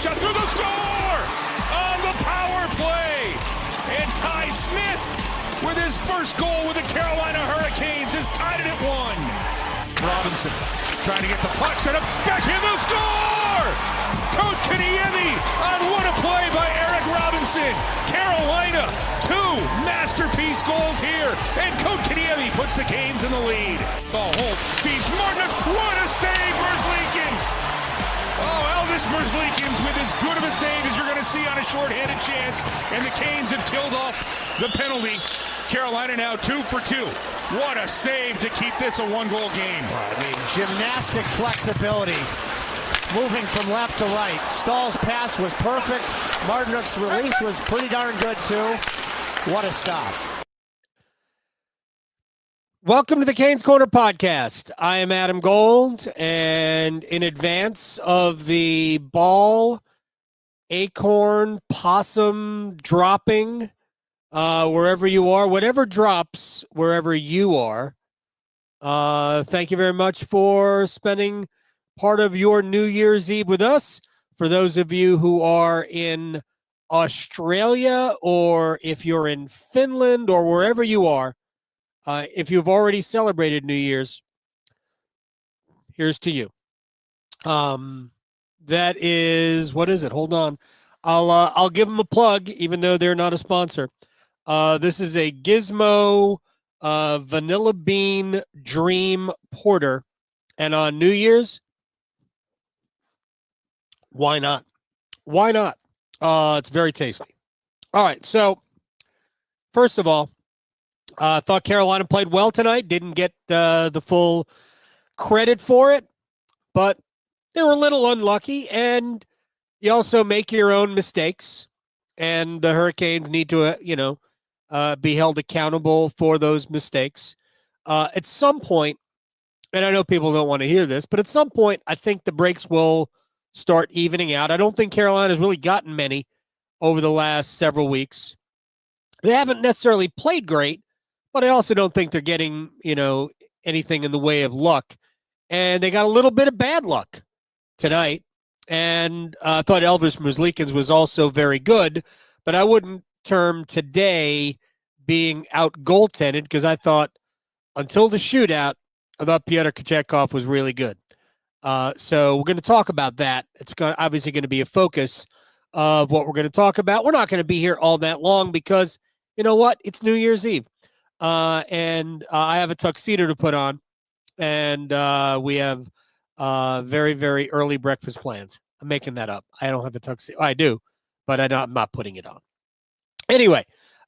shot through the score on the power play. And Ty Smith, with his first goal with the Carolina Hurricanes, has tied it at 1. Robinson trying to get the puck, set up, backhand, the score! Kotkaniemi on what a play by Eric Robinson. Carolina, 2 masterpiece goals here, and Kotkaniemi puts the Canes in the lead. Oh, Holt feeds Martinook, what a save, Merzlikins! Oh, Elvis Merzlikins with as good of a save as you're going to see on a shorthanded chance, and the Canes have killed off the penalty. Carolina now 2 for 2. What a save to keep this a 1-goal game. I mean, gymnastic flexibility, moving from left to right. Staal's pass was perfect. Martinook's release was pretty darn good, too. What a stop. Welcome to the Canes Corner podcast. I am Adam Gold, and in advance of the ball, acorn, possum dropping, wherever you are, whatever drops wherever you are, thank you very much for spending part of your New Year's Eve with us. For those of you who are in Australia, or if you're in Finland, or wherever you are, if you've already celebrated New Year's, here's to you. That is, what is it? Hold on. I'll give them a plug, even though they're not a sponsor. This is a Gizmo Vanilla Bean Dream Porter. And on New Year's, why not? Why not? It's very tasty. All right, so first of all, I thought Carolina played well tonight. Didn't get the full credit for it, but they were a little unlucky, and you also make your own mistakes, and the Hurricanes need to, be held accountable for those mistakes. At some point, and I know people don't want to hear this, but at some point, I think the breaks will start evening out. I don't think Carolina's really gotten many over the last several weeks. They haven't necessarily played great, but I also don't think they're getting, anything in the way of luck. And they got a little bit of bad luck tonight. And I thought Elvis Merzlikins was also very good, but I wouldn't term today being out goaltended, because I thought until the shootout, I thought Pyotr Kochetkov was really good. So we're going to talk about that. It's obviously going to be a focus of what we're going to talk about. We're not going to be here all that long because, you know what? It's New Year's Eve. And I have a tuxedo to put on, and we have very, very early breakfast plans. I'm making that up. I don't have a tuxedo. I do, but I'm not putting it on. Anyway,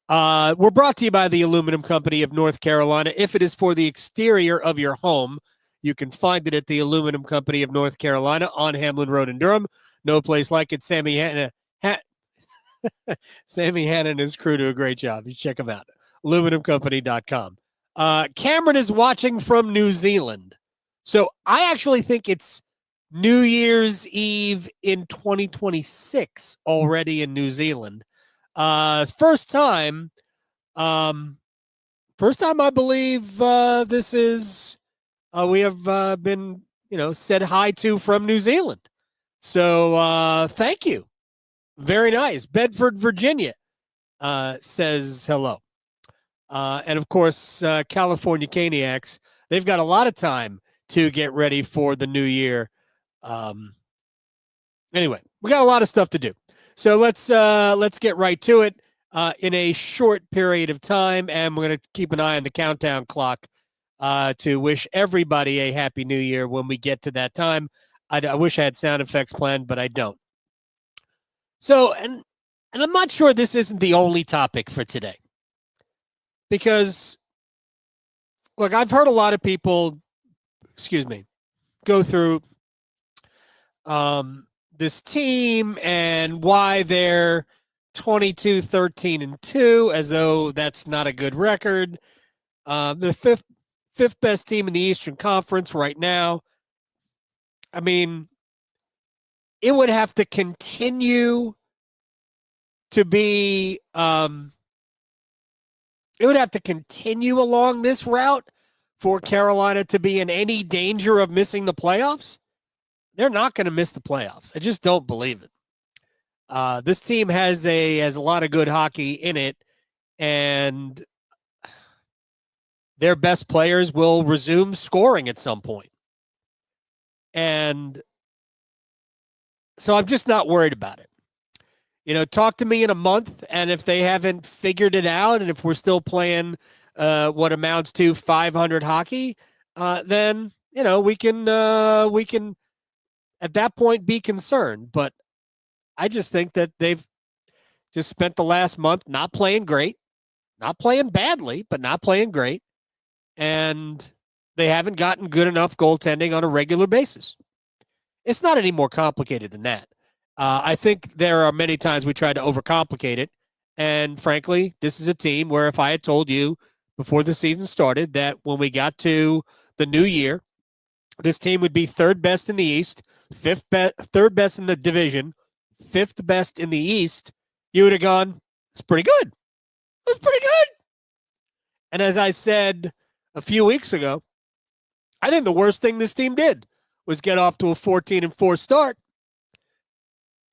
we're brought to you by the Aluminum Company of North Carolina. If it is for the exterior of your home, you can find it at the Aluminum Company of North Carolina on Hamlin Road in Durham. No place like it. Sammy Hanna and his crew do a great job. You check them out. aluminumcompany.com. Cameron is watching from New Zealand. So I actually think it's New Year's Eve in 2026 already in New Zealand. First time I believe this is we have been, said hi to from New Zealand. So thank you. Very nice. Bedford, Virginia says hello. And, of course, California Caniacs, they've got a lot of time to get ready for the new year. Anyway, we got a lot of stuff to do. So let's get right to it in a short period of time, and we're going to keep an eye on the countdown clock to wish everybody a happy new year when we get to that time. I wish I had sound effects planned, but I don't. So, and I'm not sure this isn't the only topic for today. Because, look, I've heard a lot of people, go through this team and why they're 22-13-2, as though that's not a good record. The fifth best team in the Eastern Conference right now. I mean, it would have to continue to be it would have to continue along this route for Carolina to be in any danger of missing the playoffs. They're not going to miss the playoffs. I just don't believe it. This team has a lot of good hockey in it, and their best players will resume scoring at some point. And so I'm just not worried about it. Talk to me in a month, and if they haven't figured it out, and if we're still playing what amounts to 500 hockey, then we can at that point be concerned. But I just think that they've just spent the last month not playing great, not playing badly, but not playing great, and they haven't gotten good enough goaltending on a regular basis. It's not any more complicated than that. I think there are many times we try to overcomplicate it. And frankly, this is a team where if I had told you before the season started that when we got to the new year, this team would be third best in the East, third best in the division, fifth best in the East, you would have gone, it's pretty good. It's pretty good. And as I said a few weeks ago, I think the worst thing this team did was get off to a 14-4 start.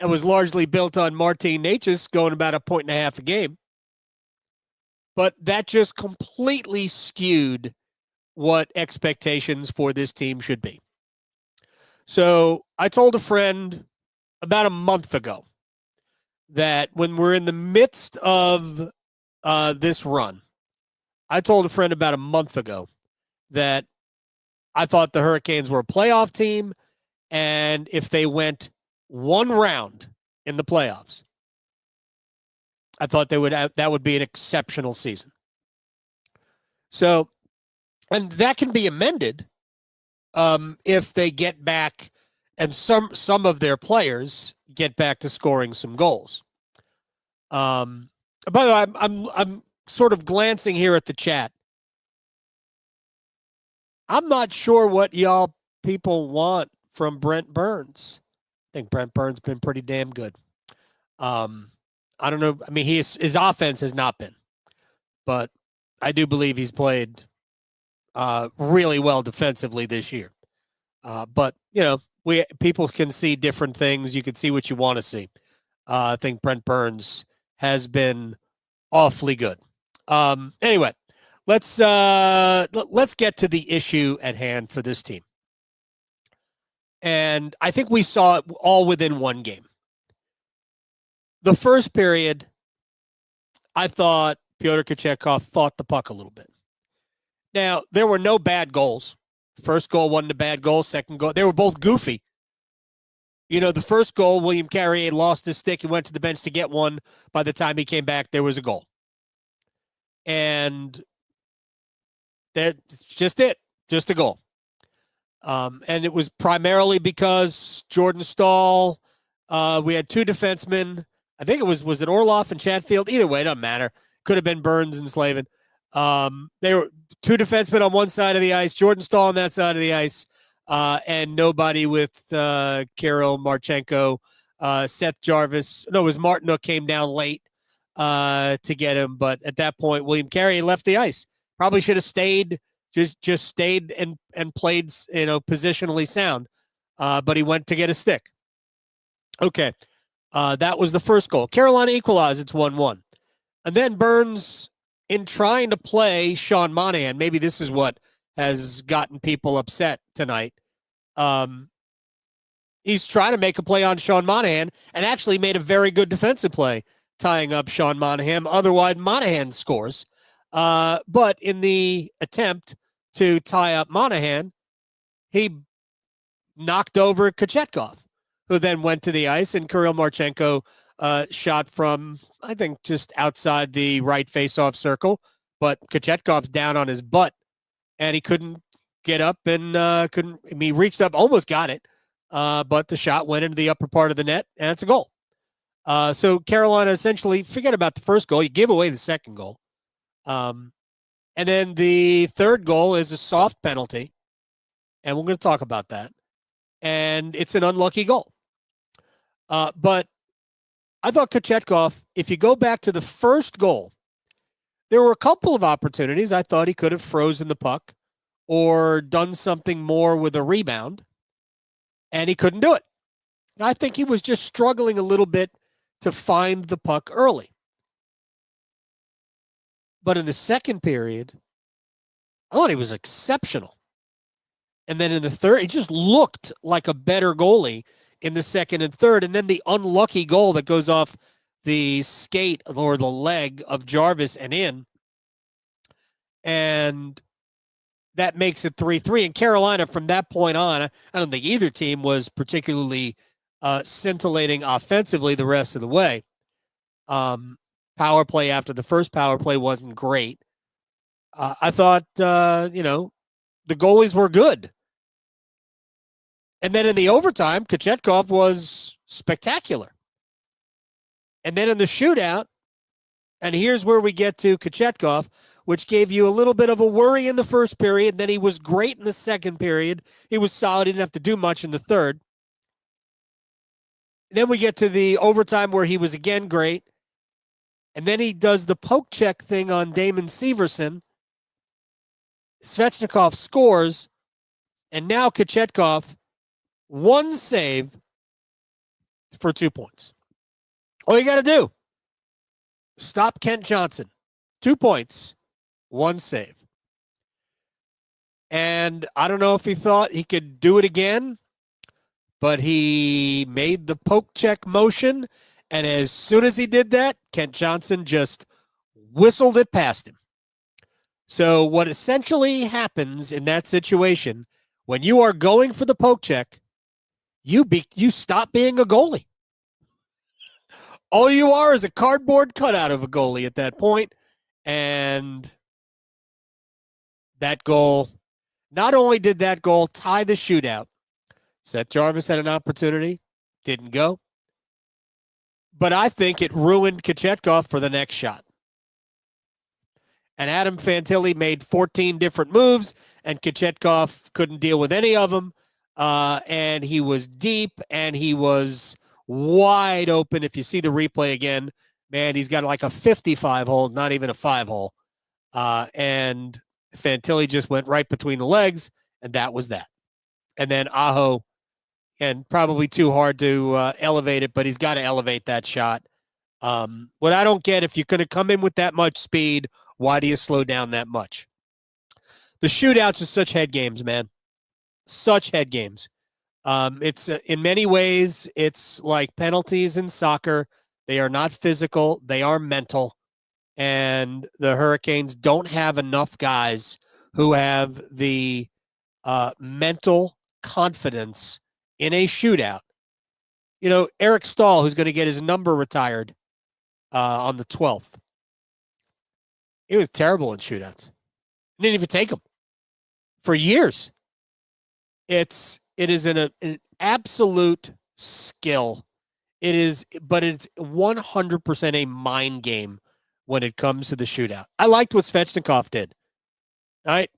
It was largely built on Martin Necas going about 1.5 points a game. But that just completely skewed what expectations for this team should be. So I told a friend about a month ago that when we're in the midst of this run, I told a friend about a month ago that I thought the Hurricanes were a playoff team, and if they went one round in the playoffs, I thought that would be an exceptional season. So, and that can be amended if they get back and some of their players get back to scoring some goals. By the way, I'm sort of glancing here at the chat. I'm not sure what y'all people want from Brent Burns. I think Brent Burns has been pretty damn good. I don't know. I mean, his offense has not been, but I do believe he's played really well defensively this year. But people can see different things. You can see what you want to see. I think Brent Burns has been awfully good. Anyway, let's get to the issue at hand for this team. And I think we saw it all within one game. The first period, I thought Pyotr Kochetkov fought the puck a little bit. Now, there were no bad goals. First goal wasn't a bad goal. Second goal, they were both goofy. The first goal, William Carrier lost his stick and went to the bench to get one. By the time he came back, there was a goal. And that's just it. Just a goal. And it was primarily because Jordan Staal, we had two defensemen. I think it was it Orlov and Chatfield? Either way, it doesn't matter. Could have been Burns and Slavin. They were two defensemen on one side of the ice, Jordan Staal on that side of the ice, and nobody with Kirill Marchenko, Seth Jarvis. No, it was Martinook came down late to get him, but at that point, William Carrier left the ice. Probably should have stayed, just stayed and played, positionally sound, but he went to get a stick. Okay, that was the first goal. Carolina equalized. It's 1-1. And then Burns, in trying to play Sean Monahan, maybe this is what has gotten people upset tonight. He's trying to make a play on Sean Monahan and actually made a very good defensive play, tying up Sean Monahan. Otherwise, Monahan scores. But in the attempt to tie up Monahan, he knocked over Kochetkov, who then went to the ice, and Kirill Marchenko shot from, I think, just outside the right face-off circle, but Kochetkov's down on his butt, and he couldn't get up and he reached up, almost got it, but the shot went into the upper part of the net, and it's a goal. So Carolina essentially, forget about the first goal, you give away the second goal. And then the third goal is a soft penalty, and we're going to talk about that, and it's an unlucky goal. But I thought Kochetkov, if you go back to the first goal, there were a couple of opportunities. I thought he could have frozen the puck or done something more with a rebound, and he couldn't do it. I think he was just struggling a little bit to find the puck early. But in the second period, I thought he was exceptional. And then in the third, he just looked like a better goalie in the second and third. And then the unlucky goal that goes off the skate or the leg of Jarvis and in. And that makes it 3-3. And Carolina, from that point on, I don't think either team was particularly scintillating offensively the rest of the way. Power play after the first power play wasn't great. I thought, the goalies were good. And then in the overtime, Kochetkov was spectacular. And then in the shootout, and here's where we get to Kochetkov, which gave you a little bit of a worry in the first period. Then he was great in the second period. He was solid. He didn't have to do much in the third. And then we get to the overtime where he was again great. And then he does the poke check thing on Damon Severson. Svechnikov scores. And now Kochetkov, one save for 2 points. All you got to do, stop Kent Johnson. 2 points, one save. And I don't know if he thought he could do it again, but he made the poke check motion. And as soon as he did that, Kent Johnson just whistled it past him. So what essentially happens in that situation, when you are going for the poke check, you stop being a goalie. All you are is a cardboard cutout of a goalie at that point. And that goal, not only did that goal tie the shootout, Seth Jarvis had an opportunity, didn't go. But I think it ruined Kochetkov for the next shot. And Adam Fantilli made 14 different moves, and Kochetkov couldn't deal with any of them. And he was deep, and he was wide open. If you see the replay again, man, he's got like a 55 hole, not even a 5 hole. And Fantilli just went right between the legs, and that was that. And then Aho, and probably too hard to elevate it, but he's got to elevate that shot. What I don't get, if you're going to come in with that much speed, why do you slow down that much? The shootouts are such head games, man. Such head games. It's in many ways, it's like penalties in soccer. They are not physical. They are mental. And the Hurricanes don't have enough guys who have the mental confidence in a shootout. Eric Staal, who's going to get his number retired on the 12th. He was terrible in shootouts. Didn't even take them for years. It is an absolute skill. It is, but it's 100% a mind game when it comes to the shootout. I liked what Svechnikov did. All right.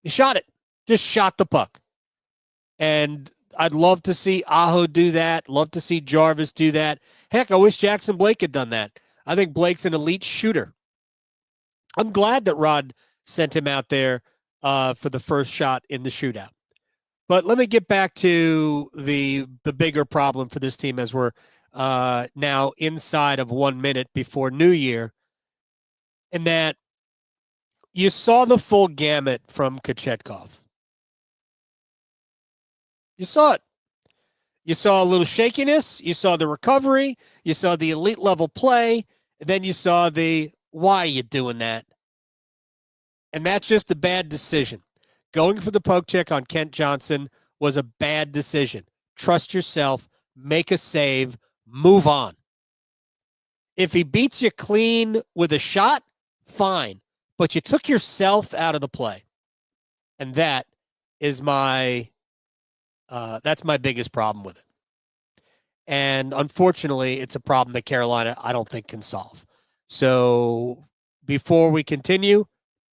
He shot it. Just shot the puck. And I'd love to see Aho do that. Love to see Jarvis do that. Heck, I wish Jackson Blake had done that. I think Blake's an elite shooter. I'm glad that Rod sent him out there for the first shot in the shootout. But let me get back to the bigger problem for this team as we're now inside of 1 minute before New Year. And that you saw the full gamut from Kochetkov. You saw it. You saw a little shakiness. You saw the recovery. You saw the elite level play. And then you saw the, why are you doing that? And that's just a bad decision. Going for the poke check on Kent Johnson was a bad decision. Trust yourself. Make a save. Move on. If he beats you clean with a shot, fine. But you took yourself out of the play. And that is that's my biggest problem with it. And unfortunately, it's a problem that Carolina, I don't think, can solve. So before we continue,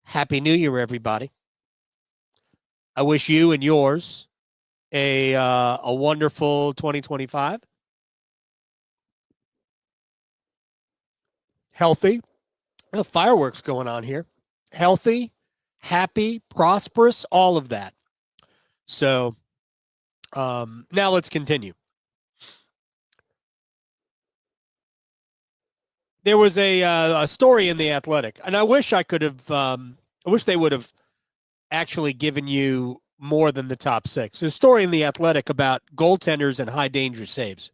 Happy New Year, everybody. I wish you and yours a wonderful 2025. Healthy. Fireworks going on here. Healthy, happy, prosperous, all of that. So now let's continue. There was a story in The Athletic, and I wish I could have. I wish they would have actually given you more than the top six. There's a story in The Athletic about goaltenders and high danger saves.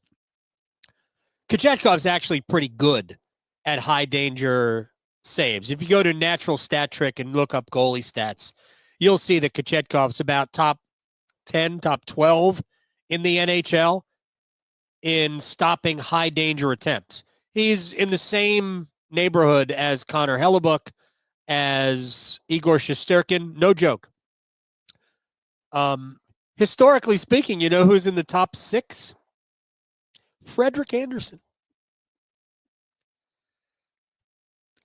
Kochetkov's actually pretty good at high danger saves. If you go to Natural Stat Trick and look up goalie stats, you'll see that Kochetkov's about top 10, top 12 in the NHL in stopping high danger attempts. He's in the same neighborhood as Connor Hellebuck, as Igor Shesterkin. No joke. Historically speaking, you know who's in the top six? Frederik Andersen.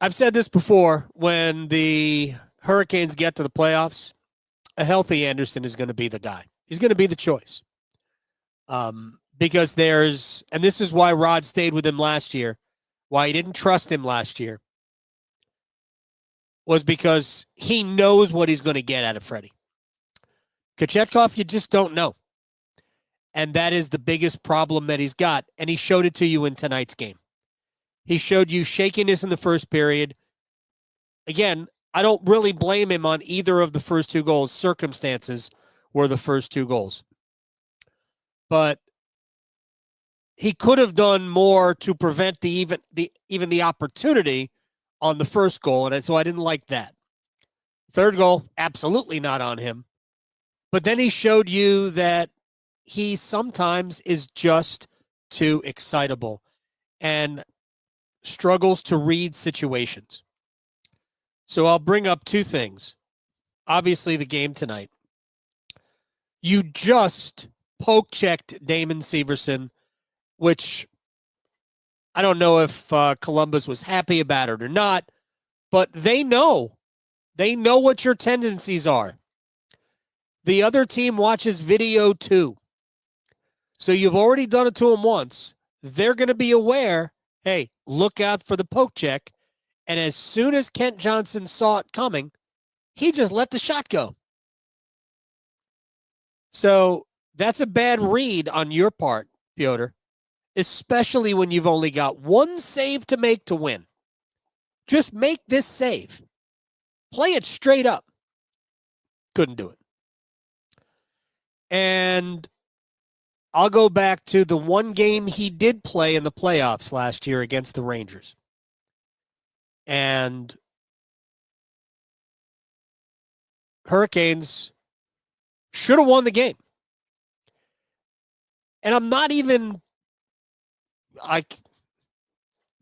I've said this before, when the Hurricanes get to the playoffs, a healthy Andersen is going to be the guy. He's going to be the choice. Because and this is why Rod stayed with him last year, why he didn't trust him last year, was because he knows what he's going to get out of Freddie. Kochetkov, you just don't know. And that is the biggest problem that he's got. And he showed it to you in tonight's game. He showed you shakiness in the first period. Again, I don't really blame him on either of the first two goals. Circumstances were the first two goals. But he could have done more to prevent even the opportunity on the first goal, and so I didn't like that. Third goal, absolutely not on him. But then he showed you that he sometimes is just too excitable and struggles to read situations. So I'll bring up two things. Obviously, the game tonight. You just poke-checked Damon Severson, which I don't know if Columbus was happy about it or not, but they know. They know what your tendencies are. The other team watches video too. So you've already done it to them once. They're going to be aware, hey, look out for the poke check. And as soon as Kent Johnson saw it coming, he just let the shot go. So that's a bad read on your part, Pyotr, especially when you've only got one save to make to win. Just make this save. Play it straight up. Couldn't do it. And I'll go back to the one game he did play in the playoffs last year against the Rangers. And Hurricanes should have won the game. And I'm not even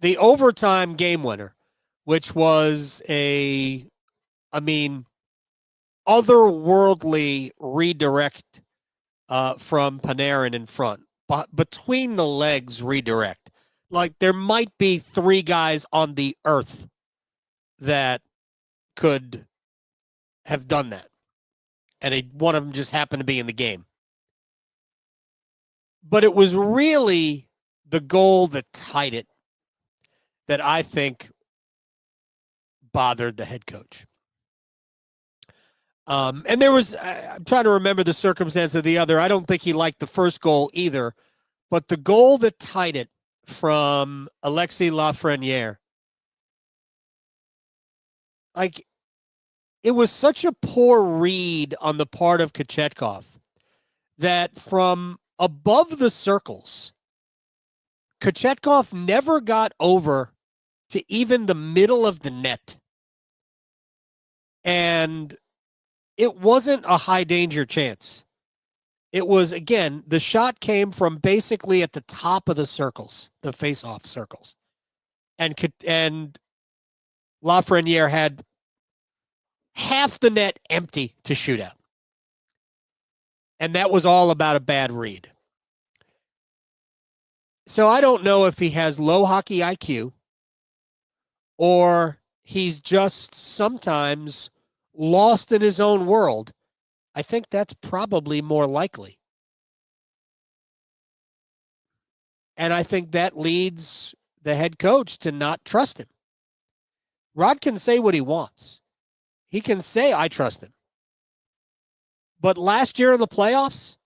the overtime game winner, which was otherworldly redirect from Panarin in front, but between the legs redirect. Like there might be three guys on the earth that could have done that. And one of them just happened to be in the game. But it was really the goal that tied it that I think bothered the head coach. And there was, I'm trying to remember the circumstance of the other. I don't think he liked the first goal either. But the goal that tied it from Alexis Lafreniere, it was such a poor read on the part of Kochetkov that from above the circles, Kochetkov never got over to even the middle of the net. And it wasn't a high danger chance. It was, again, the shot came from basically at the top of the circles, the face-off circles. And Lafreniere had half the net empty to shoot out. And that was all about a bad read. So I don't know if he has low hockey IQ or he's just sometimes lost in his own world. I think that's probably more likely. And I think that leads the head coach to not trust him. Rod can say what he wants. He can say, I trust him. But last year in the playoffs,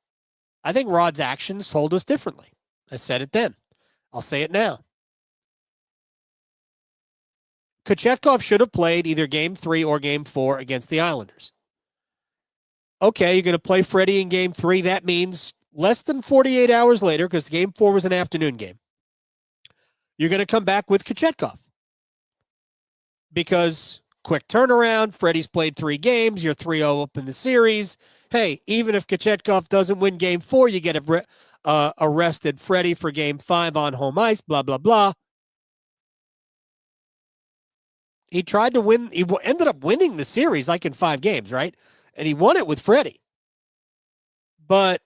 I think Rod's actions told us differently. I said it then. I'll say it now. Kochetkov should have played either Game 3 or Game 4 against the Islanders. Okay, you're going to play Freddie in Game 3. That means less than 48 hours later, because Game 4 was an afternoon game, you're going to come back with Kochetkov. Because quick turnaround, Freddie's played 3 games, you're 3-0 up in the series. Hey, even if Kochetkov doesn't win Game 4, you get arrested Freddie for Game 5 on home ice, blah, blah, blah. He tried to win. He ended up winning the series like in 5 games, right? And he won it with Freddie. But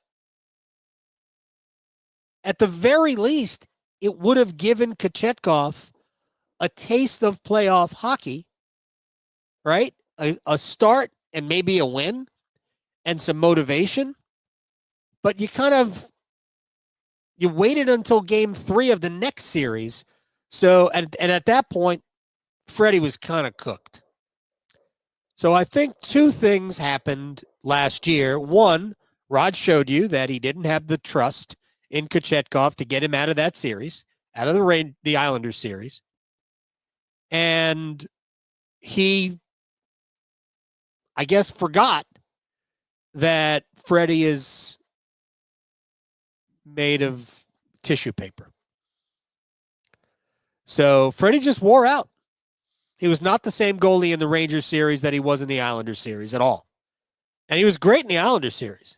at the very least, it would have given Kochetkov a taste of playoff hockey, right? A start and maybe a win and some motivation. But you waited until Game 3 of the next series. So, and at that point, Freddie was kind of cooked. So I think 2 things happened last year. One, Rod showed you that he didn't have the trust in Kochetkov to get him out of that series, out of the Islanders series. And he, I guess, forgot that Freddie is made of tissue paper. So Freddie just wore out. He was not the same goalie in the Rangers series that he was in the Islanders series at all. And he was great in the Islanders series.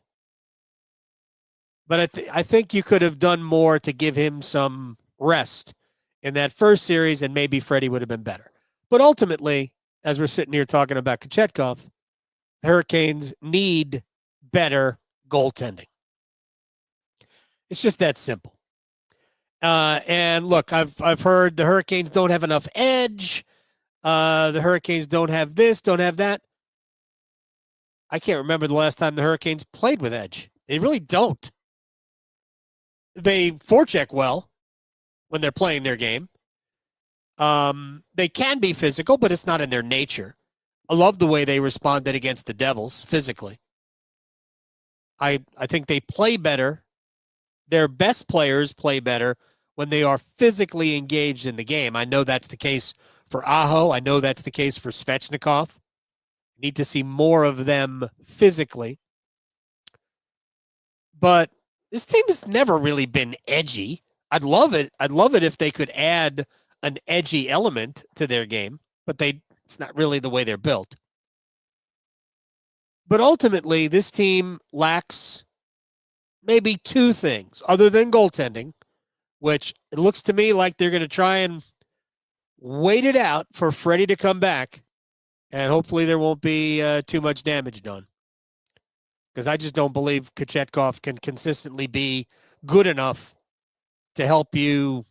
But I think you could have done more to give him some rest in that first series, and maybe Freddie would have been better. But ultimately, as we're sitting here talking about Kochetkov, the Hurricanes need better goaltending. It's just that simple. And look, I've heard the Hurricanes don't have enough edge. The Hurricanes don't have this, don't have that. I can't remember the last time the Hurricanes played with edge. They really don't. They forecheck well when they're playing their game. They can be physical, but it's not in their nature. I love the way they responded against the Devils physically. I think they play better. Their best players play better when they are physically engaged in the game. I know that's the case for Aho. I know that's the case for Svechnikov. Need to see more of them physically. But this team has never really been edgy. I'd love it. I'd love it if they could add an edgy element to their game, but it's not really the way they're built. But ultimately, this team lacks maybe 2 things other than goaltending, which it looks to me like they're going to try and wait it out for Freddie to come back, and hopefully there won't be too much damage done. Because I just don't believe Kochetkov can consistently be good enough to help you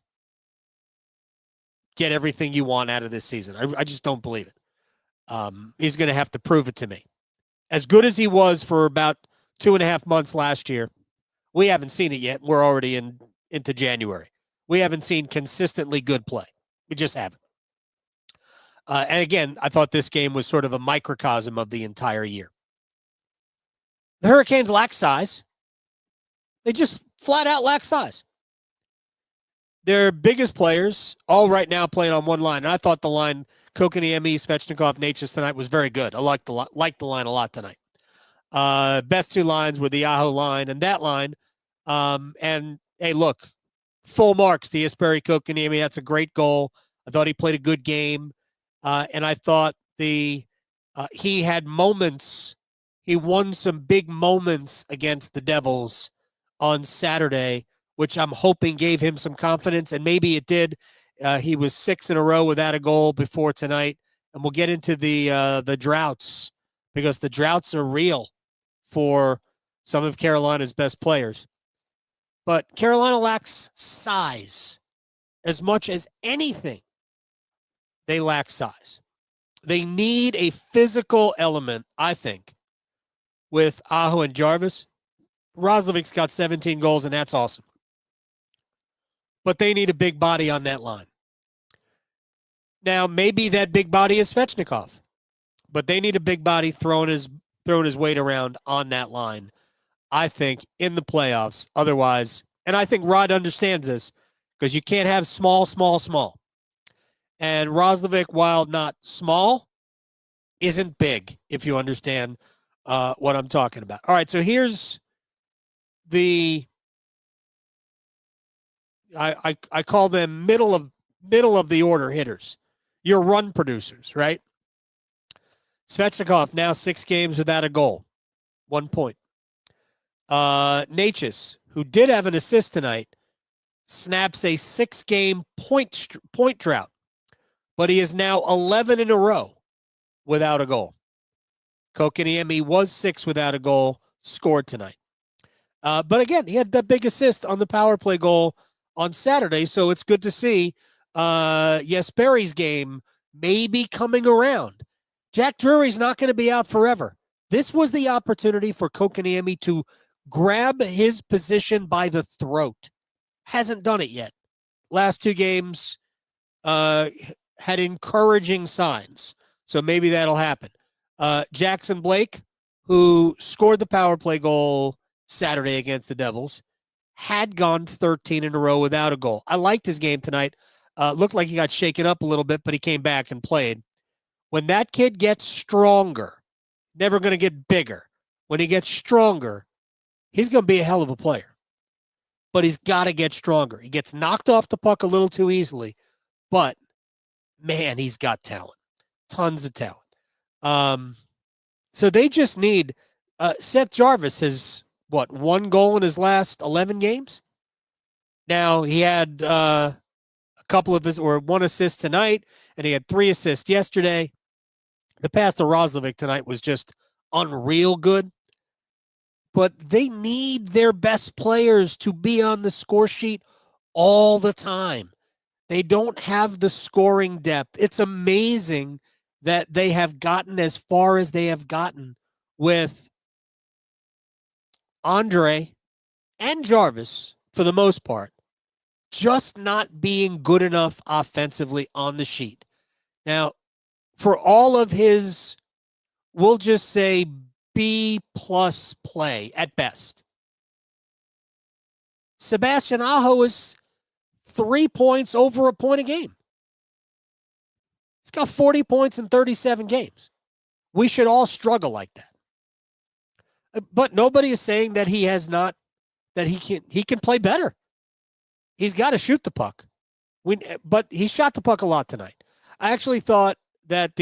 get everything you want out of this season. I just don't believe it. He's going to have to prove it to me. As good as he was for about 2.5 months last year, we haven't seen it yet. We're already into January. We haven't seen consistently good play. We just haven't. And again, I thought this game was sort of a microcosm of the entire year. The Hurricanes lack size. They just flat out lack size. Their biggest players, all right now playing on one line. And I thought the line, Kotkaniemi, Svechnikov, Necas tonight was very good. I liked the line a lot tonight. Best 2 lines were the Aho line and that line. And, hey, look, full marks to Jesperi Kotkaniemi. That's a great goal. I thought he played a good game. And I thought he had moments. He won some big moments against the Devils on Saturday, which I'm hoping gave him some confidence, and maybe it did. He was 6 in a row without a goal before tonight, and we'll get into the droughts, because the droughts are real for some of Carolina's best players. But Carolina lacks size. As much as anything, they lack size. They need a physical element, I think, with Aho and Jarvis. Roslovic's got 17 goals, and that's awesome. But they need a big body on that line. Now, maybe that big body is Svechnikov, but they need a big body throwing his weight around on that line, I think, in the playoffs. Otherwise, and I think Rod understands this, because you can't have small. And Roslovic, while not small, isn't big, if you understand what I'm talking about. All right, so here's I call them middle of the order hitters. Your run producers, right? Svechnikov now 6 games without a goal, 1 point. Necas, who did have an assist tonight, snaps a 6-game point drought, but he is now 11 in a row without a goal. Kotkaniemi was 6 without a goal, scored tonight. But again, he had that big assist on the power play goal on Saturday, so it's good to see Jesperi's game maybe coming around. Jack Drury's not going to be out forever. This was the opportunity for Kotkaniemi to grab his position by the throat. Hasn't done it yet. Last 2 games had encouraging signs, so maybe that'll happen. Jackson Blake, who scored the power play goal Saturday against the Devils, had gone 13 in a row without a goal. I liked his game tonight. Looked like he got shaken up a little bit, but he came back and played. When that kid gets stronger, never going to get bigger. When he gets stronger, he's going to be a hell of a player. But he's got to get stronger. He gets knocked off the puck a little too easily. But, man, he's got talent. Tons of talent. So they just need Seth Jarvis has, 1 goal in his last 11 games? Now, he had a couple of his, or 1 assist tonight, and he had 3 assists yesterday. The pass to Roslovic tonight was just unreal good. But they need their best players to be on the score sheet all the time. They don't have the scoring depth. It's amazing that they have gotten as far as they have gotten with Andrei and Jarvis, for the most part, just not being good enough offensively on the sheet. Now, for all of his, we'll just say B+ play at best, Sebastian Aho is 3 points over a point a game. He's got 40 points in 37 games. We should all struggle like that. But nobody is saying that he has not, that he can play better. He's got to shoot the puck. But he shot the puck a lot tonight. I actually thought that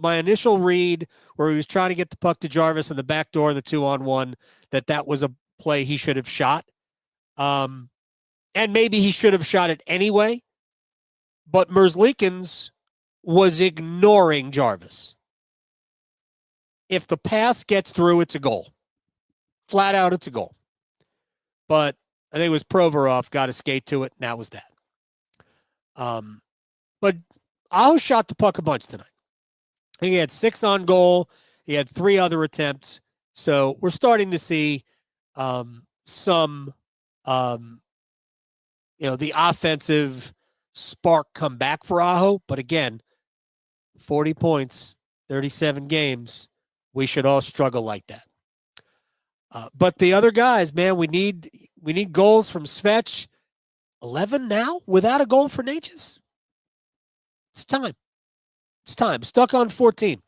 my initial read where he was trying to get the puck to Jarvis in the back door, the 2-on-1, that was a play he should have shot. And maybe he should have shot it anyway. But Merzlikins was ignoring Jarvis. If the pass gets through, it's a goal. Flat out, it's a goal. But I think it was Provorov got a skate to it, and that was that. But Aho shot the puck a bunch tonight. I think he had 6 on goal. He had 3 other attempts. So we're starting to see some, the offensive spark come back for Aho. But again, 40 points, 37 games. We should all struggle like that. But the other guys, man, we need goals from Svech. 11 now without a goal for Necas. It's time. It's time. Stuck on 14.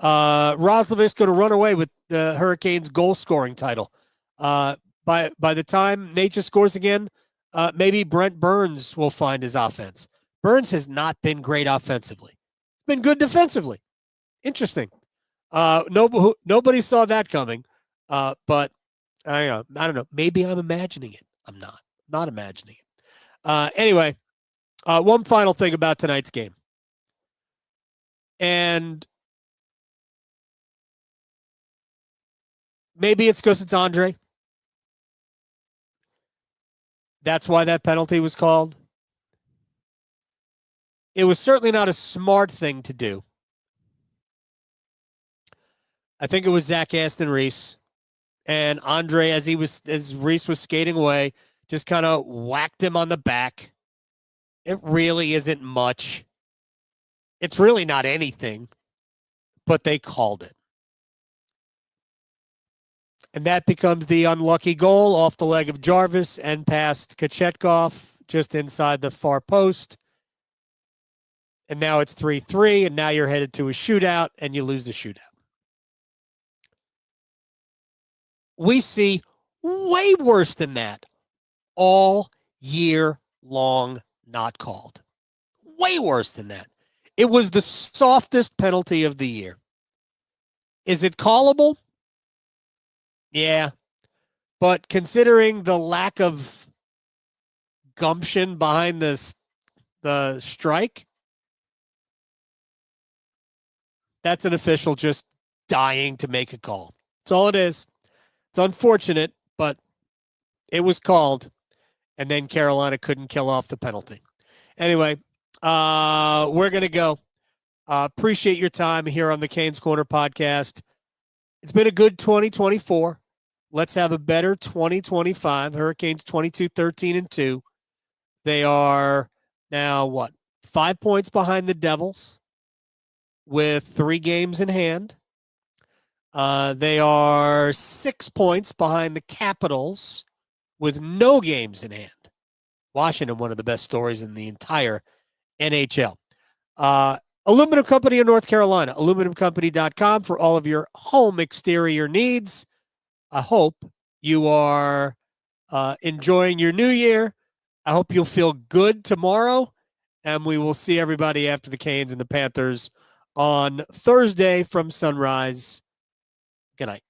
Roslovic's going to run away with the Hurricanes' goal-scoring title. By the time Necas scores again, maybe Brent Burns will find his offense. Burns has not been great offensively. He's been good defensively. Interesting. Nobody saw that coming. But I don't know. Maybe I'm imagining it. I'm not imagining it. Anyway, one final thing about tonight's game. And maybe it's because it's Andrei. That's why that penalty was called. It was certainly not a smart thing to do. I think it was Zach Aston Reese. And Andrei, as Reese was skating away, just kind of whacked him on the back. It really isn't much. It's really not anything, but they called it. And that becomes the unlucky goal off the leg of Jarvis and past Kochetkov just inside the far post. and now it's 3-3, and now you're headed to a shootout, and you lose the shootout. We see way worse than that all year long not called. Way worse than that. It was the softest penalty of the year. Is it callable? Yeah. But considering the lack of gumption behind the strike, that's an official just dying to make a call. That's all it is. It's unfortunate, but it was called, and then Carolina couldn't kill off the penalty. Anyway, we're going to go. Appreciate your time here on the Canes Corner podcast. It's been a good 2024. Let's have a better 2025. Hurricanes 22-13-2. They are now, 5 points behind the Devils with 3 games in hand. They are 6 points behind the Capitals with no games in hand. Washington, one of the best stories in the entire NHL. Aluminum Company of North Carolina, aluminumcompany.com for all of your home exterior needs. I hope you are enjoying your new year. I hope you'll feel good tomorrow, and we will see everybody after the Canes and the Panthers on Thursday from sunrise. Good night.